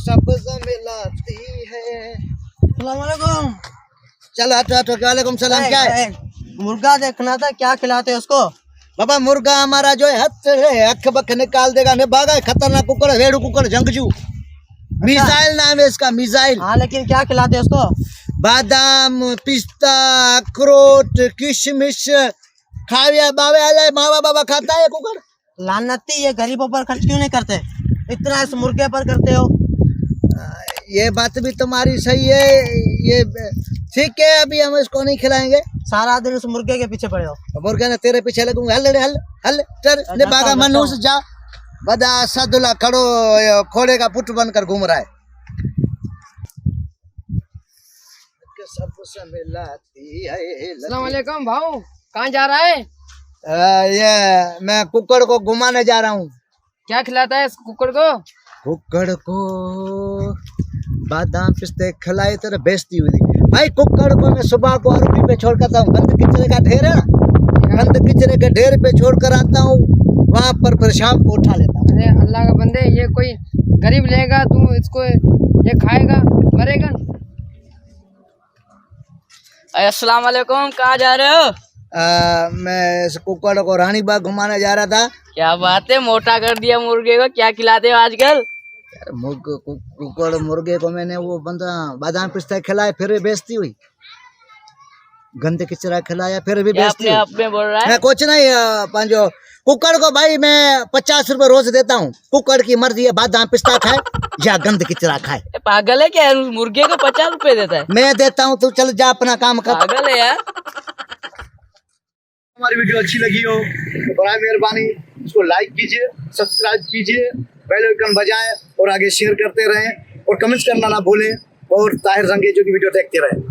सब्ज मिलाती है। अस्सलामुअलैकुम। चलो हटो हटो। वालेकुम सलाम। क्या है? मुर्गा देखना था, क्या खिलाते हैं उसको? बाबा मुर्गा हमारा जो है अख बख निकाल देगा। ने भागा है खतरनाक कुकड़, रेडू कुकड़, जंगजू। मिसाइल नाम है इसका, मिसाइल। हाँ, लेकिन क्या खिलाते हैं उसको? बादाम, पिस्ता, अखरोट, किशमिश, खाविया बावे मावा बाबा खाता है कुकड़। लानती, ये गरीबों पर खर्च क्यों नहीं करते? इतना इस मुर्गे पर करते हो। ये बात भी तुम्हारी सही है। ये ठीक है, अभी हम इसको नहीं खिलाएंगे। सारा दिन उस मुर्गे के पीछे पड़े हो। मुर्गा ने तेरे पीछे लगूंगा। हल हल हल चल ने भागा मनुष्य जा। बदा सदुला खड़ो खोड़े का पुट बनकर घूम रहा है। अस्सलाम वालेकुम भाऊ, कहाँ जा रहा है? ये मैं कुकड़ को घुमाने जा रहा हूँ। क्या खिलाता है इस कुकुर को? कुकड़ को बादाम पिस्ते खिलाए तेरे बेइज्जती हुई थी भाई। कुकड़ को मैं सुबह को आरोपी पे छोड़ करता हूँ। गंद किचरे का ढेर है ना, गंद किचरे के ढेर पे छोड़ कर आता हूँ, वहाँ पर शाम को उठा लेता हूँ। अरे अल्लाह का बंदे, ये कोई गरीब लेगा, तू इसको ये खाएगा मरेगा। अस्सलाम वालेकुम, कहाँ जा रहे हो? मैं इस कुकड़ को रानी बाग घुमाने जा रहा था। क्या बात है, मोटा कर दिया मुर्गे को। क्या खिलाते हो आजकल? कुकड़ मुर्गे को मैंने वो बंदा बादाम पिस्ता खिलाया, फिर भी बेइज्जती हुई। गंदे किचरा खिलाया, फिर भी बेइज्जती हुई। अपने आप में बोल रहा है। मैं कुछ नहीं पंजो कुकड़ को भाई मैं 50 रुपए रोज देता हूँ। कुकड़ की मर्जी है, बादाम पिस्ता खाए या गंद किचरा खाए। पागल है क्या? मुर्गे को 50 रुपए देता है? मैं देता हूँ, तू चल जा अपना काम कर। पागल है यार। हमारी वीडियो अच्छी लगी हो तो बड़ा मेहरबानी इसको लाइक कीजिए, सब्सक्राइब कीजिए, बेल आइकन बजाएं और आगे शेयर करते रहें और कमेंट्स करना ना भूलें और ताहिर रंगेजो की वीडियो देखते रहें।